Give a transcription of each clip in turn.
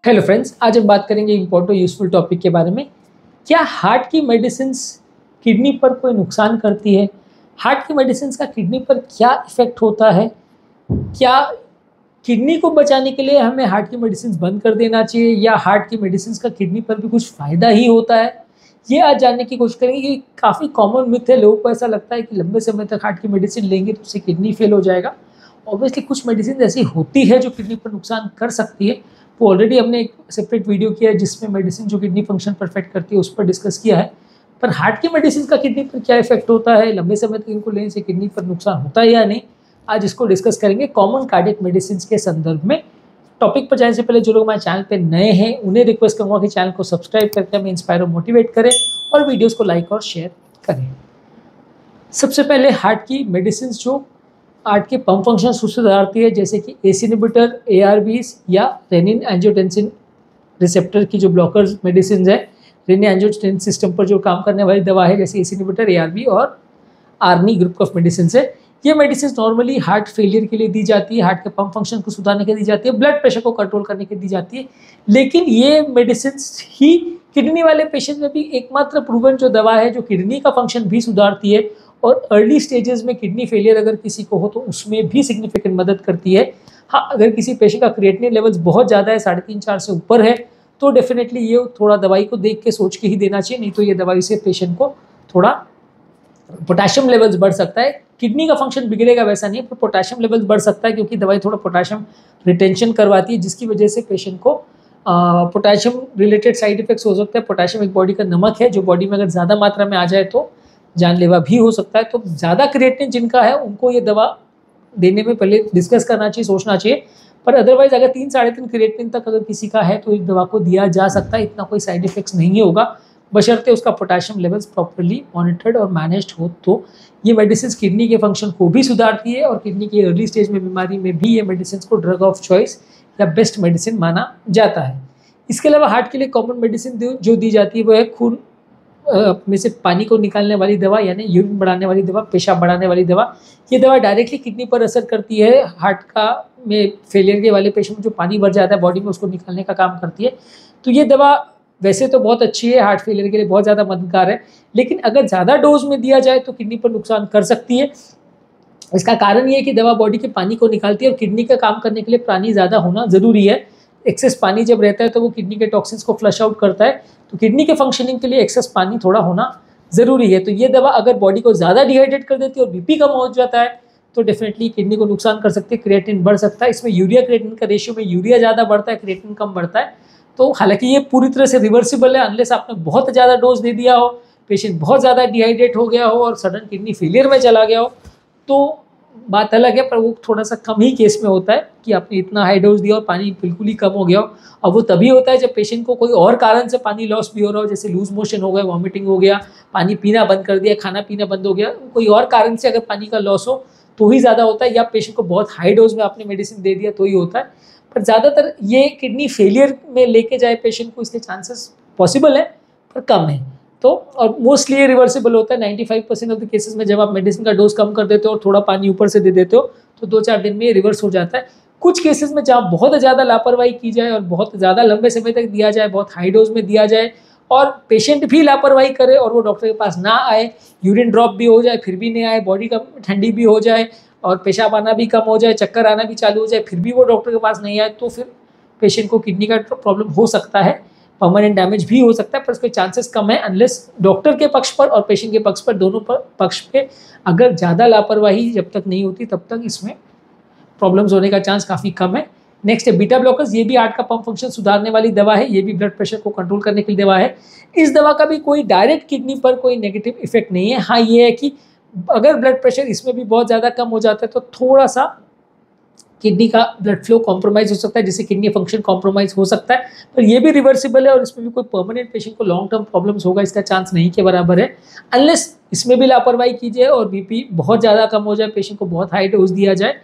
Hello friends, आज हम बात करेंगे इम्पोर्टेंट यूजफुल टॉपिक के बारे में। क्या हार्ट की मेडिसिन्स किडनी पर कोई नुकसान करती है? हार्ट की मेडिसिन्स का किडनी पर क्या इफेक्ट होता है? क्या किडनी को बचाने के लिए हमें हार्ट की मेडिसिन्स बंद कर देना चाहिए या हार्ट की मेडिसिन्स का किडनी पर भी कुछ फ़ायदा ही होता है? ये आज जानने की कोशिश करेंगे। ये काफ़ी कॉमन मिथ है, लोगों को ऐसा लगता है कि लंबे समय तक हार्ट की मेडिसिन लेंगे तो उससे किडनी फेल हो जाएगा। ऑब्वियसली कुछ मेडिसिन ऐसी होती है जो किडनी पर नुकसान कर सकती है। वो ऑलरेडी हमने एक सेपरेट वीडियो किया है जिसमें मेडिसिन जो किडनी फंक्शन परफेक्ट करती है उस पर डिस्कस किया है। पर हार्ट की मेडिसिन का किडनी पर क्या इफेक्ट होता है, लंबे समय तक इनको लेने से किडनी पर नुकसान होता है या नहीं, आज इसको डिस्कस करेंगे कॉमन कार्डियक मेडिसिन के संदर्भ में। टॉपिक पर जाने से पहले जो लोग हमारे चैनल पे नए हैं उन्हें रिक्वेस्ट करूंगा कि चैनल को सब्सक्राइब करके हमें इंस्पायर और मोटिवेट करें और वीडियोस को लाइक और शेयर करें। सबसे पहले हार्ट की मेडिसिन जो हार्ट के पंप फंक्शन सुधारती है, जैसे कि एस इनहिबिटर, ARBs या रेनिन एंजियोटेंसिन रिसेप्टर की जो ब्लॉकर्स मेडिसिन है, रेनिन एंजियोटेंसिन सिस्टम पर जो काम करने वाली दवा है, जैसे एस इनहिबिटर, ARB और आर्नी ग्रुप ऑफ मेडिसिन है। ये मेडिसिन नॉर्मली हार्ट फेलियर के लिए दी जाती है, हार्ट के पंप फंक्शन को सुधारने के लिए दी जाती है, ब्लड प्रेशर को कंट्रोल करने के लिए दी जाती है। लेकिन ये मेडिसिन ही किडनी वाले पेशेंट में भी एकमात्र प्रूवन जो दवा है जो किडनी का फंक्शन भी सुधारती है और अर्ली स्टेजेस में किडनी फेलियर अगर किसी को हो तो उसमें भी सिग्निफिकेंट मदद करती है। हाँ, अगर किसी पेशेंट का क्रिएटिनिन लेवल्स बहुत ज़्यादा है, 3.5-4 से ऊपर है, तो डेफिनेटली ये थोड़ा दवाई को देख के सोच के ही देना चाहिए, नहीं तो ये दवाई से पेशेंट को थोड़ा पोटेशियम लेवल्स बढ़ सकता है। किडनी का फंक्शन बिगड़ेगा वैसा नहीं है, पर पोटेशियम लेवल्स बढ़ सकता है क्योंकि दवाई थोड़ा पोटेशियम रिटेंशन करवाती है, जिसकी वजह से पेशेंट को पोटेशियम रिलेटेड साइड इफेक्ट्स हो सकते हैं। पोटेशियम एक बॉडी का नमक है जो बॉडी में अगर ज़्यादा मात्रा में आ जाए तो जानलेवा भी हो सकता है। तो ज़्यादा क्रिएटिनिन जिनका है उनको ये दवा देने में पहले डिस्कस करना चाहिए, सोचना चाहिए। पर अदरवाइज अगर 3-3.5 क्रिएटिनिन तक अगर किसी का है तो इस दवा को दिया जा सकता है, इतना कोई साइड इफेक्ट्स नहीं होगा, बशर्ते उसका पोटेशियम लेवल्स प्रॉपर्ली मॉनिटर्ड और मैनेज्ड हो। तो ये मेडिसिन किडनी के फंक्शन को भी सुधारती है और किडनी की अर्ली स्टेज में बीमारी में भी ये मेडिसिन को ड्रग ऑफ चॉइस या बेस्ट मेडिसिन माना जाता है। इसके अलावा हार्ट के लिए कॉमन मेडिसिन जो दी जाती है वो है खून में से पानी को निकालने वाली दवा, यानी यूरिन बढ़ाने वाली दवा, पेशाब बढ़ाने वाली दवा। ये दवा डायरेक्टली किडनी पर असर करती है। हार्ट का में फेलियर के वाले पेशेंट में जो पानी बढ़ जाता है बॉडी में, उसको निकालने का काम करती है। तो ये दवा वैसे तो बहुत अच्छी है, हार्ट फेलियर के लिए बहुत ज़्यादा मददगार है, लेकिन अगर ज़्यादा डोज में दिया जाए तो किडनी पर नुकसान कर सकती है। इसका कारण ये है कि दवा बॉडी के पानी को निकालती है और किडनी का काम करने के लिए पानी ज़्यादा होना ज़रूरी है। एक्सेस पानी जब रहता है तो वो किडनी के टॉक्सिन्स को फ्लश आउट करता है, तो किडनी के फंक्शनिंग के लिए एक्सेस पानी थोड़ा होना ज़रूरी है। तो ये दवा अगर बॉडी को ज़्यादा डिहाइड्रेट कर देती है और BP कम हो जाता है तो डेफिनेटली किडनी को नुकसान कर सकती है, क्रिएटिनिन बढ़ सकता है। इसमें यूरिया क्रिएटिनिन का रेशियो में यूरिया ज़्यादा बढ़ता है, क्रिएटिनिन कम बढ़ता है। तो हालांकि ये पूरी तरह से रिवर्सिबल है, अनलेस आपने बहुत ज़्यादा डोज दे दिया हो, पेशेंट बहुत ज़्यादा डिहाइड्रेट हो गया हो और सडन किडनी फेलियर में चला गया हो तो बात अलग है। पर वो थोड़ा सा कम ही केस में होता है कि आपने इतना हाई डोज दिया और पानी बिल्कुल ही कम हो गया हो। और वो तभी होता है जब पेशेंट को कोई और कारण से पानी लॉस भी हो रहा हो, जैसे लूज मोशन हो गया, वॉमिटिंग हो गया, पानी पीना बंद कर दिया, खाना पीना बंद हो गया, कोई और कारण से अगर पानी का लॉस हो तो ही ज़्यादा होता है, या पेशेंट को बहुत हाई डोज में आपने मेडिसिन दे दिया तो ही होता है। पर ज़्यादातर ये किडनी फेलियर में लेके जाए पेशेंट को, इसके चांसेस पॉसिबल है पर कम है। तो और मोस्टली ये रिवर्सिबल होता है 95% ऑफ द केसेस में। जब आप मेडिसिन का डोज कम कर देते हो और थोड़ा पानी ऊपर से दे देते हो तो 2-4 दिन में ये रिवर्स हो जाता है। कुछ केसेस में जहाँ बहुत ज़्यादा लापरवाही की जाए और बहुत ज़्यादा लंबे समय तक दिया जाए, बहुत हाई डोज में दिया जाए और पेशेंट भी लापरवाही करे और वो डॉक्टर के पास ना आए, यूरिन ड्रॉप भी हो जाए फिर भी नहीं आए, बॉडी का ठंडी भी हो जाए और पेशाब आना भी कम हो जाए, चक्कर आना भी चालू हो जाए, फिर भी वो डॉक्टर के पास नहीं आए, तो फिर पेशेंट को किडनी का प्रॉब्लम हो सकता है, परमानेंट डैमेज भी हो सकता है। पर इसके चांसेस कम है, अनलेस डॉक्टर के पक्ष पर और पेशेंट के पक्ष पर, दोनों पक्ष पे अगर ज़्यादा लापरवाही जब तक नहीं होती तब तक इसमें प्रॉब्लम्स होने का चांस काफ़ी कम है। नेक्स्ट है बीटा ब्लॉकर्स। ये भी हार्ट का पंप फंक्शन सुधारने वाली दवा है, ये भी ब्लड प्रेशर को कंट्रोल करने के लिए दवा है। इस दवा का भी कोई डायरेक्ट किडनी पर कोई नेगेटिव इफेक्ट नहीं है। हाँ, ये है कि अगर ब्लड प्रेशर इसमें भी बहुत ज़्यादा कम हो जाता है तो थोड़ा सा किडनी का ब्लड फ्लो कॉम्प्रोमाइज़ हो सकता है, जिससे किडनी फंक्शन कॉम्प्रोमाइज़ हो सकता है, पर ये भी रिवर्सिबल है और इसमें भी कोई परमानेंट पेशेंट को लॉन्ग टर्म प्रॉब्लम्स होगा इसका चांस नहीं के बराबर है, अनलेस इसमें भी लापरवाही की जाए और BP बहुत ज़्यादा कम हो जाए, पेशेंट को बहुत हाई डोज दिया जाए।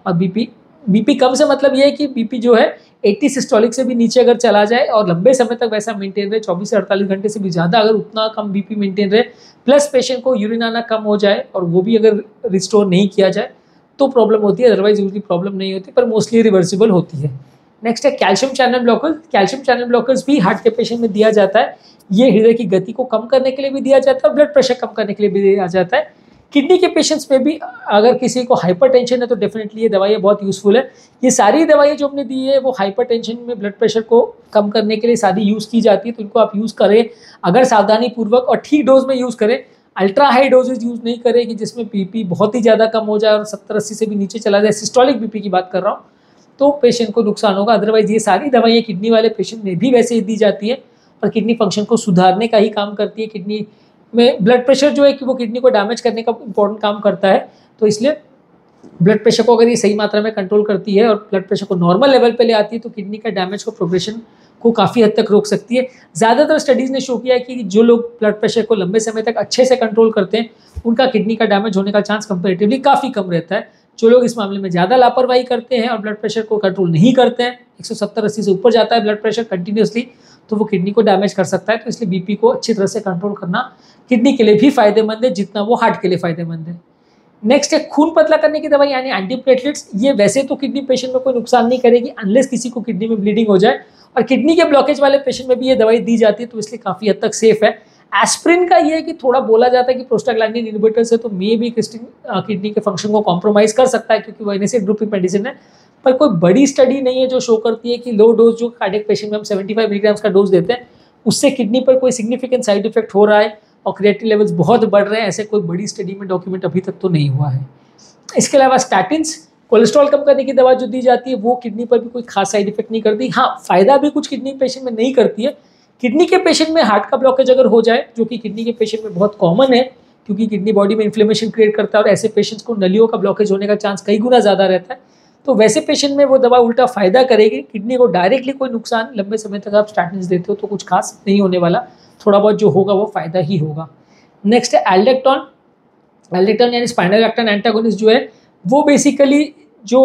और BP कम से मतलब ये है कि BP जो है 80 सिस्टोलिक से भी नीचे अगर चला जाए और लंबे समय तक वैसा मेंटेन रहे, 24 से 48 घंटे से भी ज़्यादा अगर उतना कम BP मेंटेन रहे, प्लस पेशेंट को यूरिन आना कम हो जाए और वो भी अगर रिस्टोर नहीं किया जाए तो प्रॉब्लम होती है, अदरवाइज यूजली प्रॉब्लम नहीं होती, पर मोस्टली रिवर्सिबल होती है। नेक्स्ट है calcium channel blockers. Calcium channel blockers भी हार्ट के पेशेंट में दिया जाता है। ये हृदय की गति को कम करने के लिए भी दिया जाता है और ब्लड प्रेशर कम करने के लिए भी दिया जाता है। किडनी के पेशेंट्स में भी अगर किसी को हाइपरटेंशन है तो डेफिनेटली ये दवाइयाँ बहुत यूजफुल है। ये सारी दवाइयाँ जो हमने दी है वो हाइपरटेंशन में ब्लड प्रेशर को कम करने के लिए सारी यूज़ की जाती है, तो इनको आप यूज़ करें अगर सावधानी पूर्वक और ठीक डोज में यूज़ करें। अल्ट्रा हाई डोजेज यूज़ नहीं करें कि जिसमें बीपी बहुत ही ज़्यादा कम हो जाए और 70-80 से भी नीचे चला जाए, सिस्टोलिक बीपी की बात कर रहा हूँ, तो पेशेंट को नुकसान होगा। अदरवाइज ये सारी दवाइयाँ किडनी वाले पेशेंट में भी वैसे ही दी जाती है और किडनी फंक्शन को सुधारने का ही काम करती है। किडनी में ब्लड प्रेशर जो है कि वो किडनी को डैमेज करने का इंपॉर्टेंट काम करता है, तो इसलिए ब्लड प्रेशर को अगर ये सही मात्रा में कंट्रोल करती है और ब्लड प्रेशर को नॉर्मल लेवल पे ले आती है तो किडनी का डैमेज को प्रोग्रेशन को काफ़ी हद तक रोक सकती है। ज़्यादातर स्टडीज़ ने शो किया है कि जो लोग ब्लड प्रेशर को लंबे समय तक अच्छे से कंट्रोल करते हैं उनका किडनी का डैमेज होने का चांस कंपेरेटिवली काफ़ी कम रहता है। जो लोग इस मामले में ज़्यादा लापरवाही करते हैं और ब्लड प्रेशर को कंट्रोल नहीं करते हैं, 170-80 से ऊपर जाता है ब्लड प्रेशर कंटिन्यूसली, तो वो किडनी को डैमेज कर सकता है। तो इसलिए बीपी को अच्छी तरह से कंट्रोल करना किडनी के लिए भी फायदेमंद है जितना वो हार्ट के लिए फायदेमंद है। नेक्स्ट है खून पतला करने की दवाई यानी एंटीप्लेटलेट्स। ये वैसे तो किडनी पेशेंट में कोई नुकसान नहीं करेगी अनलेस किसी को किडनी में ब्लीडिंग हो जाए, और किडनी के ब्लॉकेज वाले पेशेंट में भी ये दवाई दी जाती है, तो इसलिए काफ़ी हद तक सेफ है। एस्प्रिन का ये है कि थोड़ा बोला जाता है कि प्रोस्टाग्लैंडिन इनहिबिटर्स है तो मे भी किडनी के फंक्शन को कॉम्प्रोमाइज़ कर सकता है क्योंकि वो एनेसिड ग्रुपिंग मेडिसिन है, पर कोई बड़ी स्टडी नहीं है जो शो करती है कि लो डोज जो कार्डियक पेशेंट में हम 75 मिलीग्राम्स का डोज देते हैं उससे किडनी पर कोई सिग्निफिकेंट साइड इफेक्ट हो रहा है और क्रिएटिनिन लेवल्स बहुत बढ़ रहे हैं, ऐसे कोई बड़ी स्टडी में डॉक्यूमेंट अभी तक तो नहीं हुआ है। इसके अलावा स्टैटिन्स कोलेस्ट्रॉल कम करने की दवा जो दी जाती है वो किडनी पर भी कोई खास साइड इफेक्ट नहीं करती। हाँ, फायदा भी कुछ किडनी पेशेंट में नहीं करती है। किडनी के पेशेंट में हार्ट का ब्लॉकेज अगर हो जाए, जो कि किडनी के पेशेंट में बहुत कॉमन है क्योंकि किडनी बॉडी में इन्फ्लेमेशन क्रिएट करता है और ऐसे पेशेंट्स को नलियों का ब्लॉकेज होने का चांस कई गुना ज़्यादा रहता है, तो वैसे पेशेंट में वो दवा उल्टा फायदा करेगी। किडनी को डायरेक्टली कोई नुकसान लंबे समय तक आप स्टैटिन्स देते हो तो कुछ खास नहीं होने वाला, थोड़ा बहुत जो होगा वो फायदा ही होगा। नेक्स्ट है एल्डेक्टॉन। एल्डेक्टॉन यानी स्पाइनल एक्टिन एंटागोनिस्ट जो है वो बेसिकली जो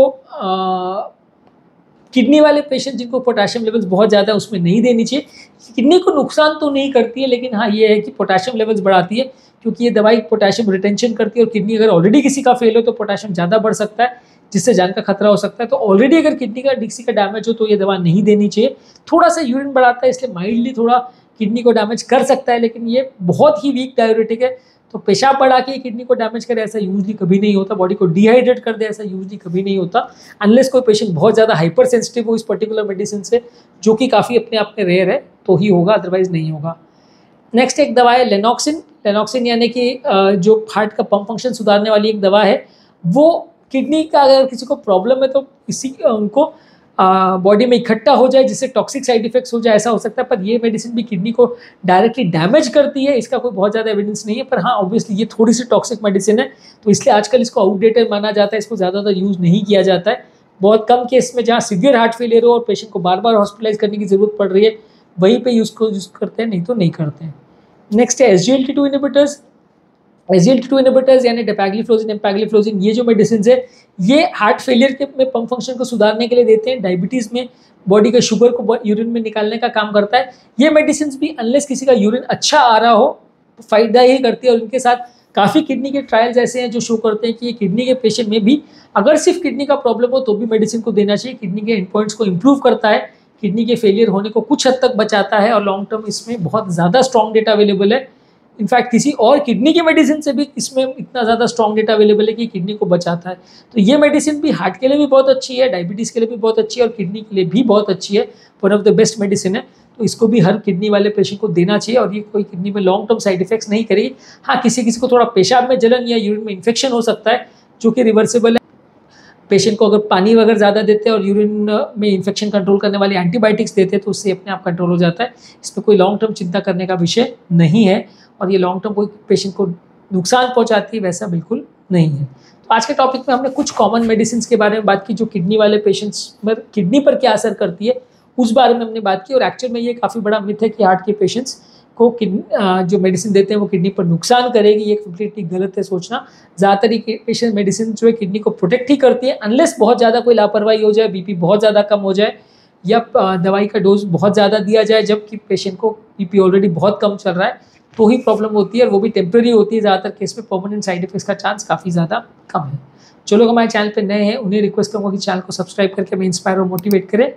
किडनी वाले पेशेंट जिनको पोटेशियम लेवल्स बहुत ज़्यादा है उसमें नहीं देनी चाहिए। किडनी को नुकसान तो नहीं करती है, लेकिन हाँ ये है कि पोटेशियम लेवल्स बढ़ाती है क्योंकि ये दवाई पोटेशियम रिटेंशन करती है और किडनी अगर ऑलरेडी किसी का फेल हो तो पोटेशियम ज़्यादा बढ़ सकता है जिससे जान का खतरा हो सकता है। तो ऑलरेडी अगर किडनी का किसी का डैमेज हो तो ये दवा नहीं देनी चाहिए। थोड़ा सा यूरिन बढ़ाता है इसलिए माइल्डली थोड़ा किडनी को डैमेज कर सकता है, लेकिन ये बहुत ही वीक डाययूरेटिक है, तो पेशाब बढ़ा के किडनी को डैमेज करे ऐसा यूजली कभी नहीं होता, बॉडी को डिहाइड्रेट कर दे ऐसा यूजली कभी नहीं होता, अनलेस कोई पेशेंट बहुत ज़्यादा हाइपर सेंसिटिव हो इस पर्टिकुलर मेडिसिन से, जो कि काफ़ी अपने आप में रेयर है, तो ही होगा, अदरवाइज नहीं होगा। नेक्स्ट एक दवा है लेनॉक्सिन। लेनॉक्सिन यानी कि जो हार्ट का पंप फंक्शन सुधारने वाली एक दवा है। वो किडनी का अगर किसी को प्रॉब्लम है तो किसी उनको बॉडी में इकट्ठा हो जाए जिससे टॉक्सिक साइड इफेक्ट्स हो जाए ऐसा हो सकता है, पर ये मेडिसिन भी किडनी को डायरेक्टली डैमेज करती है, इसका कोई बहुत ज़्यादा एविडेंस नहीं है। पर हाँ ऑब्वियसली ये थोड़ी सी टॉक्सिक मेडिसिन है तो इसलिए आजकल इसको आउटडेटेड माना जाता है, इसको ज़्यादातर यूज़ नहीं किया जाता है। बहुत कम केस में जहाँ सीवियर हार्ट फेलियर हो और पेशेंट को बार बार हॉस्पिटलाइज करने की ज़रूरत पड़ रही है वहीं पर उसको यूज़ करते हैं, नहीं तो नहीं करते हैं। नेक्स्ट है SGLT2 इनहिबिटर्स। SGLT2 इनहिबिटर्स यानी डेपैग्लिफ्लोजिन, एम्पैग्लिफ्लोजिन, ये जो मेडिसिन है ये हार्ट फेलियर के में पंप फंक्शन को सुधारने के लिए देते हैं। डायबिटीज़ में बॉडी के शुगर को यूरिन में निकालने का काम करता है। ये मेडिसिन भी अनलेस किसी का यूरिन अच्छा आ रहा हो फायदा ही करती है, और इनके साथ काफ़ी किडनी के ट्रायल्स ऐसे हैं जो शो करते हैं कि ये किडनी के पेशेंट में भी अगर सिर्फ किडनी का प्रॉब्लम हो तो भी मेडिसिन को देना चाहिए। किडनी के एंड पॉइंट्स को इम्प्रूव करता है, किडनी के फेलियर होने को कुछ हद तक बचाता है और लॉन्ग टर्म इसमें बहुत ज़्यादा स्ट्रॉन्ग डेटा अवेलेबल है। इनफैक्ट किसी और किडनी की मेडिसिन से भी इसमें इतना ज़्यादा स्ट्रॉन्ग डेटा अवेलेबल है कि किडनी को बचाता है। तो ये मेडिसिन भी हार्ट के लिए भी बहुत अच्छी है, डायबिटीज़ के लिए भी बहुत अच्छी है और किडनी के लिए भी बहुत अच्छी है, one of the best medicine है। तो इसको भी हर किडनी वाले पेशेंट को देना चाहिए और ये कोई किडनी में लॉन्ग टर्म साइड इफेक्ट्स नहीं करेगी। हाँ, किसी को थोड़ा पेशाब में जलन या यूरिन में इन्फेक्शन हो सकता है जो कि रिवर्सिबल है। पेशेंट को अगर पानी वगैरह ज़्यादा देते हैं और यूरिन में इन्फेक्शन कंट्रोल करने वाली एंटीबायोटिक्स देते हैं तो उससे अपने आप कंट्रोल हो जाता है। इसमें कोई लॉन्ग टर्म चिंता करने का विषय नहीं है और ये लॉन्ग टर्म कोई पेशेंट को नुकसान पहुंचाती है वैसा बिल्कुल नहीं है। तो आज के टॉपिक में हमने कुछ कॉमन मेडिसिन के बारे में बात की जो किडनी वाले पेशेंट्स में किडनी पर क्या असर करती है उस बारे में हमने बात की। और एक्चुअल में ये काफ़ी बड़ा मिथ है कि हार्ट के पेशेंट्स को जो मेडिसिन देते हैं वो किडनी पर नुकसान करेगी, ये कम्प्लीटली गलत है सोचना। ज़्यादातर ये पेशेंट मेडिसिन जो है किडनी को प्रोटेक्ट ही करती है, अनलेस बहुत ज़्यादा कोई लापरवाही हो जाए, बीपी बहुत ज़्यादा कम हो जाए या दवाई का डोज बहुत ज़्यादा दिया जाए जबकि पेशेंट को बीपी ऑलरेडी बहुत कम चल रहा है, तो ही प्रॉब्लम होती है और वो भी टेम्प्रेरी होती है। ज़्यादातर केस में परमानेंट साइड इफेक्ट्स का चांस काफ़ी ज़्यादा कम है। जो लोग हमारे चैनल पर नए हैं उन्हें रिक्वेस्ट करूँगा कि चैनल को सब्सक्राइब करके हमें इंस्पायर और मोटिवेट करें।